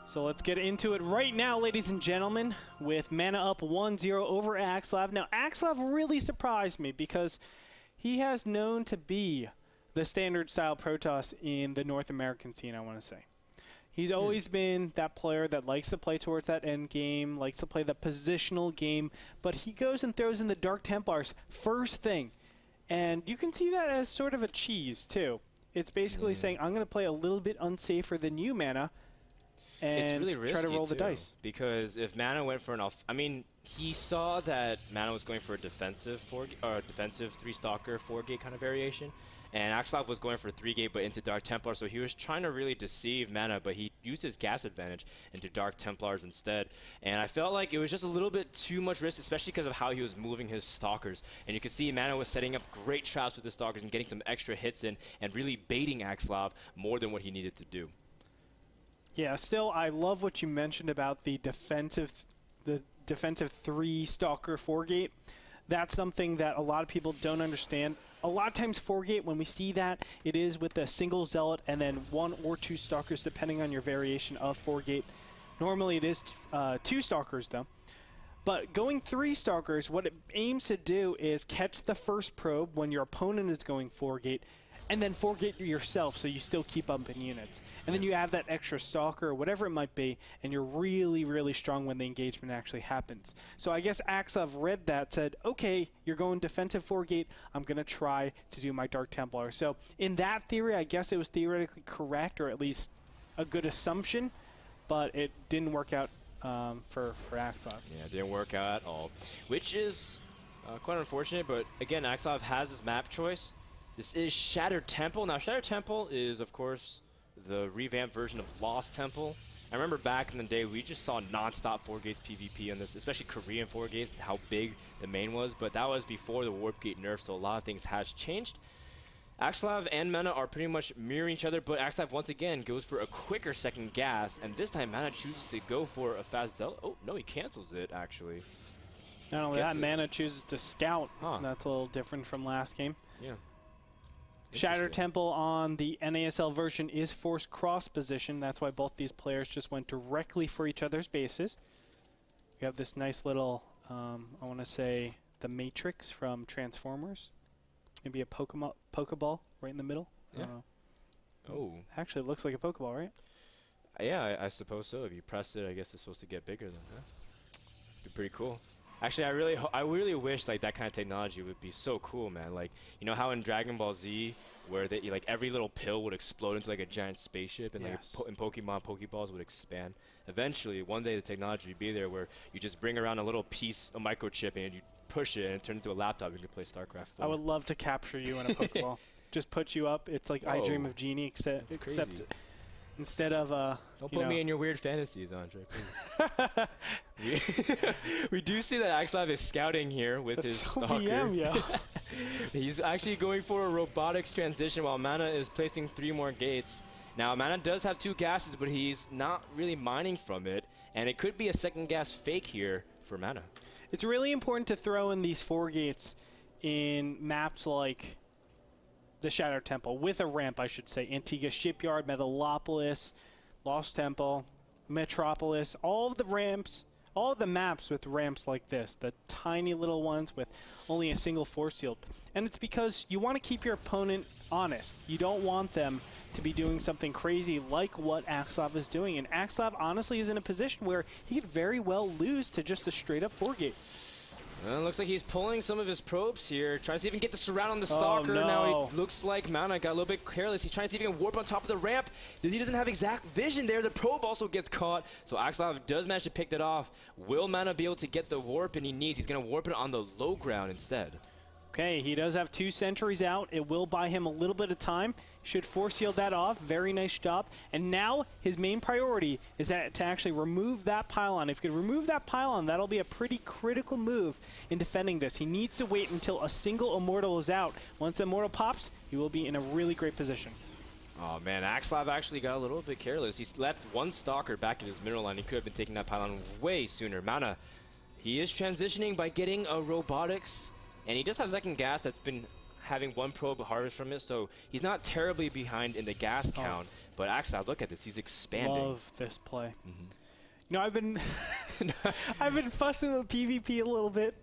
So let's get into it right now, ladies and gentlemen, with MaNa up 1-0 over Axslav. Now, Axslav really surprised me because he has known to be the standard style Protoss in the North American scene, I want to say. He's always been that player that likes to play towards that end game, likes to play the positional game, but he goes and throws in the Dark Templars first thing. And you can see that as sort of a cheese, too. It's basically saying, I'm going to play a little bit unsafer than you, MaNa, and it's really risky try to roll the dice. Because if MaNa went for an I mean, he saw that MaNa was going for a defensive defensive 3-stalker 4-gate kind of variation, and Axslav was going for 3-gate but into Dark Templar, so he was trying to really deceive MaNa, but he used his gas advantage into Dark Templars instead. And I felt like it was just a little bit too much risk, especially because of how he was moving his stalkers. And you can see MaNa was setting up great traps with the stalkers and getting some extra hits in and really baiting Axslav more than what he needed to do. Yeah, still, I love what you mentioned about the defensive 3-stalker 4-gate. That's something that a lot of people don't understand. A lot of times 4-gate, when we see that, it is with a single zealot and then 1 or 2 stalkers, depending on your variation of 4-gate. Normally it is 2 stalkers, though. But going 3 stalkers, what it aims to do is catch the first probe when your opponent is going 4-gate, and then 4-gate yourself, so you still keep up in units. And then you have that extra stalker or whatever it might be, and you're really, really strong when the engagement actually happens. So I guess Axslav read that, said, okay, you're going defensive 4-gate, I'm going to try to do my Dark Templar. So in that theory, I guess it was theoretically correct, or at least a good assumption, but it didn't work out for Axslav. Yeah, it didn't work out at all, which is quite unfortunate, but again, Axslav has his map choice. This is Shattered Temple. Now, Shattered Temple is, of course, the revamped version of Lost Temple. I remember back in the day, we just saw non-stop 4-gates PvP on this, especially Korean 4-gates, how big the main was, but that was before the Warp Gate nerf, so a lot of things has changed. Axslav and MaNa are pretty much mirroring each other, but Axslav once again goes for a quicker second gas, and this time MaNa chooses to go for a fast zealot. Oh, no, he cancels it, actually. Not only that, MaNa chooses to scout. Huh. That's a little different from last game. Yeah. Shattered Temple on the NASL version is forced cross position. That's why both these players just went directly for each other's bases. We have this nice little, I want to say, the Matrix from Transformers. Maybe a Pokeball right in the middle. Yeah. Oh. Actually, it looks like a Pokeball, right? Yeah, I suppose so. If you press it, I guess it's supposed to get bigger than that. Be pretty cool. Actually, I really wish like that kind of technology would be so cool, man. Like, you know how in Dragon Ball Z, where they like every little pill would explode into like a giant spaceship, and yes. like in Pokemon, Pokeballs would expand. Eventually, one day the technology would be there where you just bring around a little piece, a microchip, and you push it, and it turns into a laptop. You can play StarCraft 4. I would love to capture you in a Pokeball. Just put you up. It's like I Dream of Genie, except instead of don't put me in your weird fantasies, Andre, please. we do see that Axslav is scouting here with his stalker. Yeah. He's actually going for a robotics transition while MaNa is placing 3 more gates. Now, MaNa does have 2 gases, but he's not really mining from it, and it could be a second gas fake here for MaNa. It's really important to throw in these 4 gates in maps like the Shattered Temple, with a ramp, I should say. Antigua Shipyard, Metalopolis, Lost Temple, Metropolis, all of the ramps, all of the maps with ramps like this, the tiny little ones with only a single force field. And it's because you want to keep your opponent honest. You don't want them to be doing something crazy like what Axslav is doing. And Axslav honestly is in a position where he could very well lose to just a straight up 4-gate. Well, looks like he's pulling some of his probes here. Tries to even get the surround on the stalker. Oh, no. Now it looks like MaNa got a little bit careless. He's trying to see if he can warp on top of the ramp. He doesn't have exact vision there. The probe also gets caught. So Axslav does manage to pick that off. Will MaNa be able to get the warp and he needs? He's going to warp it on the low ground instead. Okay, he does have 2 sentries out. It will buy him a little bit of time. Should force shield that off. Very nice job. And now his main priority is to actually remove that pylon. If he could remove that pylon, that'll be a pretty critical move in defending this. He needs to wait until a single Immortal is out. Once the Immortal pops, he will be in a really great position. Oh man, Axslav actually got a little bit careless. He left 1 stalker back in his middle line. He could have been taking that pylon way sooner. MaNa, he is transitioning by getting a robotics, and he does have second gas that's been having one probe harvest from it, so he's not terribly behind in the gas count. But Axslav, look at this. He's expanding. Love this play. You know, I've been I've been fussing with PvP a little bit,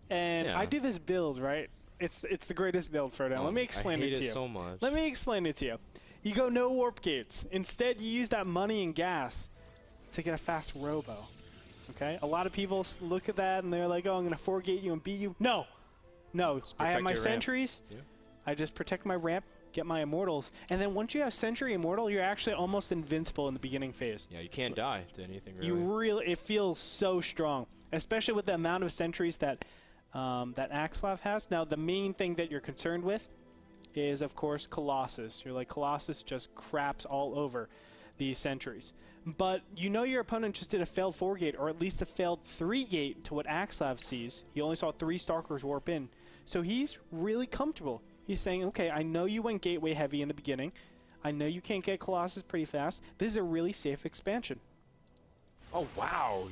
and I do this build, right? It's the greatest build, Frodo. Let me explain it to you. So much. Let me explain it to you. You go no warp gates. Instead, you use that money and gas to get a fast robo. Okay? A lot of people look at that and they're like, "Oh, I'm gonna 4-gate you and beat you." No, no. I have my sentries. Yeah. I just protect my ramp, get my immortals, and then once you have Sentry Immortal, you're actually almost invincible in the beginning phase. Yeah, you can't die to anything really. It feels so strong, especially with the amount of sentries that that Axslav has. Now, the main thing that you're concerned with is, of course, Colossus. You're like, Colossus just craps all over these sentries. But you know your opponent just did a failed 4-gate, or at least a failed 3-gate to what Axslav sees. He only saw 3 Stalkers warp in. So he's really comfortable. He's saying, okay, I know you went gateway heavy in the beginning. I know you can't get Colossus pretty fast. This is a really safe expansion. Oh, wow.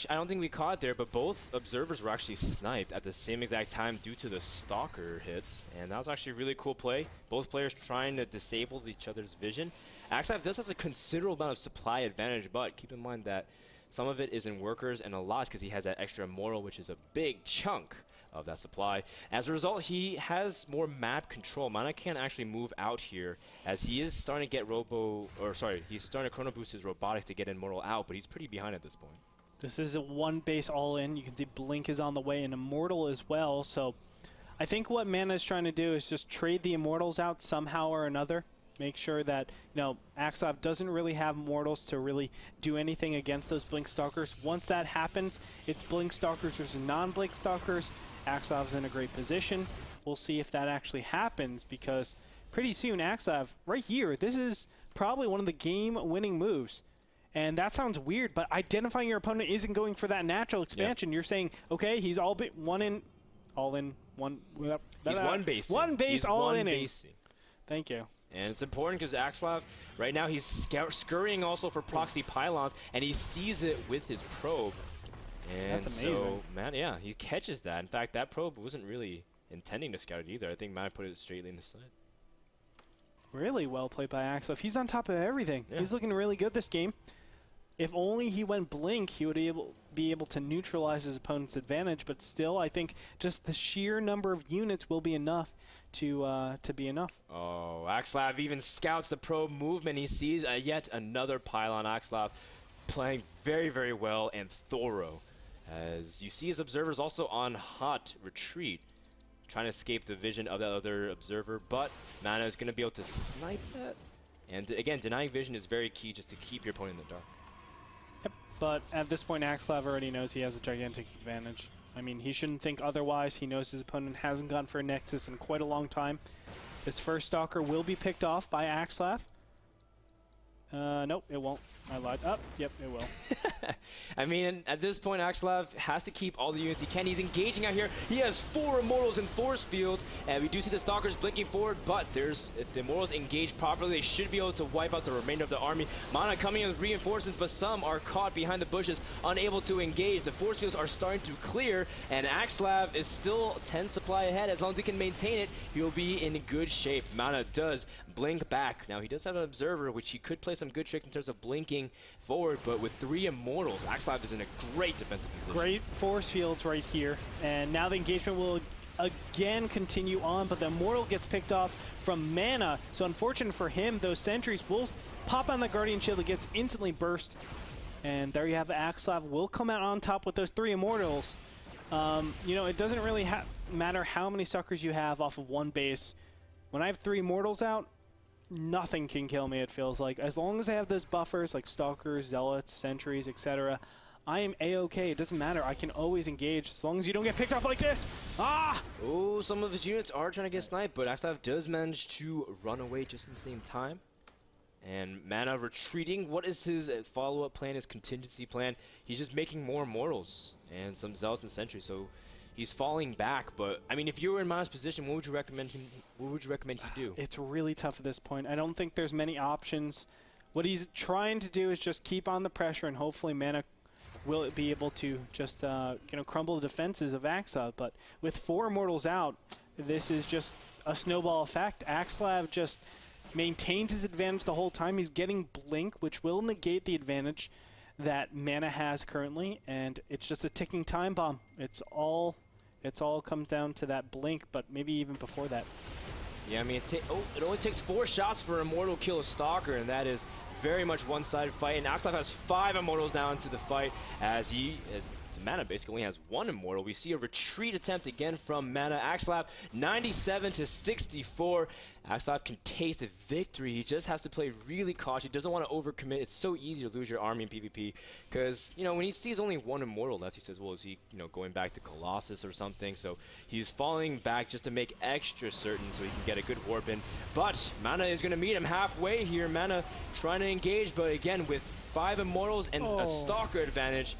I don't think we caught it there, but both observers were actually sniped at the same exact time due to the Stalker hits. And that was actually a really cool play. Both players trying to disable each other's vision. Axslav does have a considerable amount of supply advantage, but keep in mind that some of it is in workers and a lot because he has that extra immortal, which is a big chunk of that supply. As a result, he has more map control. MaNa can't actually move out here as he is starting to get he's starting to chrono boost his robotics to get immortal out, but he's pretty behind at this point. This is a 1 base all in. You can see Blink is on the way and immortal as well. So I think what MaNa is trying to do is just trade the immortals out somehow or another. Make sure that, you know, Axslav doesn't really have mortals to really do anything against those Blink Stalkers. Once that happens, it's Blink Stalkers versus non-Blink Stalkers. Axslav's in a great position. We'll see if that actually happens, because pretty soon Axslav, right here, this is probably one of the game-winning moves. And that sounds weird, but identifying your opponent isn't going for that natural expansion. You're saying, okay, he's all in. He's one base. One base, all in. Thank you. And it's important because Axslav, right now, he's scurrying also for proxy pylons, and he sees it with his probe. And that's amazing. So, man, yeah, he catches that. In fact, that probe wasn't really intending to scout it either. I think MaNa put it straight in the side. Really well played by Axslav. He's on top of everything. Yeah. He's looking really good this game. If only he went Blink, he would be able to neutralize his opponent's advantage. But still, I think just the sheer number of units will be enough to be enough. Oh, Axslav even scouts the probe movement. He sees yet another pylon. Axslav playing very, very well and thorough. As you see his observers also on hot retreat, trying to escape the vision of that other observer, but MaNa is going to be able to snipe that. And again, denying vision is very key just to keep your opponent in the dark. Yep, but at this point, Axslav already knows he has a gigantic advantage. I mean, he shouldn't think otherwise. He knows his opponent hasn't gone for a Nexus in quite a long time. His first Stalker will be picked off by Axslav. Nope, it won't. I lied. Oh, yep, it will. I mean, at this point, Axslav has to keep all the units he can. He's engaging out here. He has 4 Immortals and Force Fields, and we do see the Stalkers blinking forward, but if the Immortals engage properly, they should be able to wipe out the remainder of the army. MaNa coming in with reinforcements, but some are caught behind the bushes, unable to engage. The Force Fields are starting to clear, and Axslav is still 10 supply ahead. As long as he can maintain it, he'll be in good shape. MaNa does blink back. Now, he does have an Observer, which he could play some good tricks in terms of blinking forward, but with 3 Immortals, Axslav is in a great defensive position. Great force fields right here, and now the engagement will again continue on, but the Immortal gets picked off from MaNa, so unfortunate for him, those sentries will pop on the Guardian Shield. It gets instantly burst, and there you have Axslav will come out on top with those 3 Immortals. You know, it doesn't really matter how many suckers you have off of one base. When I have 3 Immortals out, nothing can kill me, it feels like. As long as I have those buffers like Stalkers, Zealots, Sentries, etc., I am A-okay. It doesn't matter. I can always engage as long as you don't get picked off like this. Ah! Oh, some of his units are trying to get sniped, but Axslav does manage to run away just in the same time. And MaNa retreating. What is his follow-up plan, his contingency plan? He's just making more Immortals and some Zealots and Sentries, so he's falling back. But I mean, if you were in MaNa's position, what would you recommend him? What would you recommend he do? It's really tough at this point. I don't think there's many options. What he's trying to do is just keep on the pressure, and hopefully MaNa will be able to just crumble the defenses of Axslav. But with 4 Immortals out, this is just a snowball effect. Axslav just maintains his advantage the whole time. He's getting Blink, which will negate the advantage that MaNa has currently, and it's just a ticking time bomb. It's all comes down to that Blink, but maybe even before that. Yeah, I mean, it only takes 4 shots for Immortal to kill a Stalker, and that is very much one-sided fight. And Axslav has 5 Immortals now into the fight, as MaNa basically only has 1 Immortal. We see a retreat attempt again from MaNa. Axslav 97 to 64. Axslav can taste the victory. He just has to play really cautious. He doesn't want to overcommit. It's so easy to lose your army in PvP because, you know, when he sees only 1 Immortal left, he says, well, is he, you know, going back to Colossus or something? So he's falling back just to make extra certain so he can get a good warp in. But MaNa is going to meet him halfway here. MaNa trying to engage, but again, with 5 Immortals and a Stalker advantage,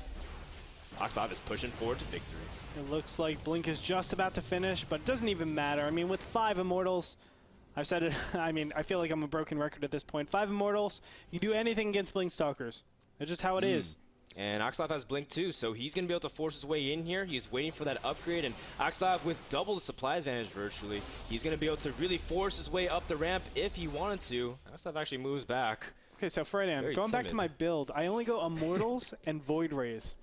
Axslav is pushing forward to victory. It looks like Blink is just about to finish, but it doesn't even matter. I mean, with 5 Immortals, I've said it, I mean, I feel like I'm a broken record at this point. 5 Immortals, you do anything against Blink Stalkers. It's just how it is. And Axslav has Blink too, so he's going to be able to force his way in here. He's waiting for that upgrade, and Axslav with double the supply advantage virtually, he's going to be able to really force his way up the ramp if he wanted to. Axslav actually moves back. Okay, so Freddan, going back to my build, I only go Immortals and Void Rays.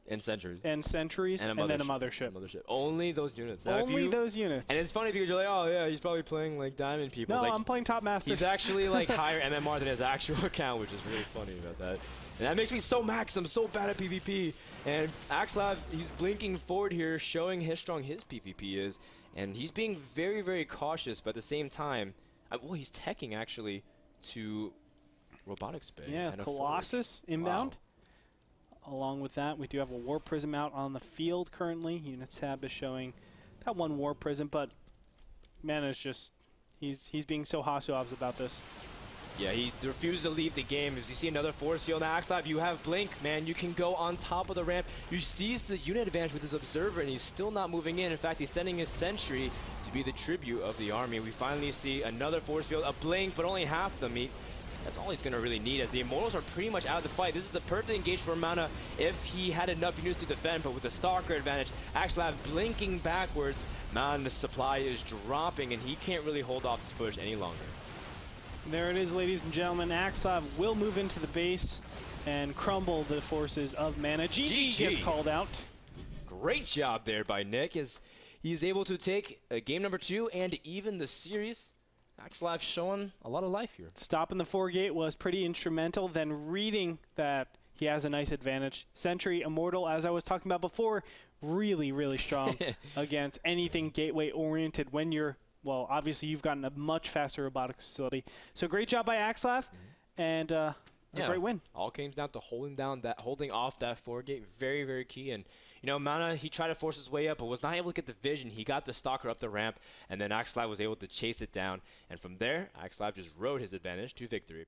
And Sentries. And Sentries, and then a Mothership. Only those units. Now only those units. And it's funny because you're like, oh yeah, he's probably playing like Diamond people. No, like, I'm playing Top Masters. He's actually like higher MMR than his actual account, which is really funny about that. And that makes me so max. I'm so bad at PvP. And Axslav, he's blinking forward here, showing how strong his PvP is. And he's being very, very cautious, but at the same time, well, he's teching actually to Robotics Bay. Yeah, Colossus inbound. Wow. Along with that, we do have a War Prism out on the field currently. Units tab is showing that 1 War Prism, but MaNa's just, he's being so Hassuabs about this. Yeah, he refused to leave the game. As you see another force field now, Axslav, you have Blink, man. You can go on top of the ramp. You seize the unit advantage with his Observer, and he's still not moving in. In fact, he's sending his Sentry to be the tribute of the army. We finally see another force field, a Blink, but only half the meat. That's all he's going to really need, as the Immortals are pretty much out of the fight. This is the perfect engage for MaNa if he had enough units to defend, but with the Stalker advantage, Axslav blinking backwards, MaNa's supply is dropping, and he can't really hold off his push any longer. There it is, ladies and gentlemen. Axslav will move into the base and crumble the forces of MaNa. GG gets called out. Great job there by Nick, as he's able to take game number 2 and even the series. Axslav showing a lot of life here. Stopping the 4-gate was pretty instrumental, then reading that he has a nice advantage. Sentry, Immortal, as I was talking about before, really, really strong against anything gateway-oriented when you're, well, obviously you've gotten a much faster robotics facility. So great job by Axslav, and a great win. All came down to holding off that 4-gate. Very, very key. And you know, MaNa, he tried to force his way up, but was not able to get the vision. He got the Stalker up the ramp, and then Axslav was able to chase it down. And from there, Axslav just rode his advantage to victory.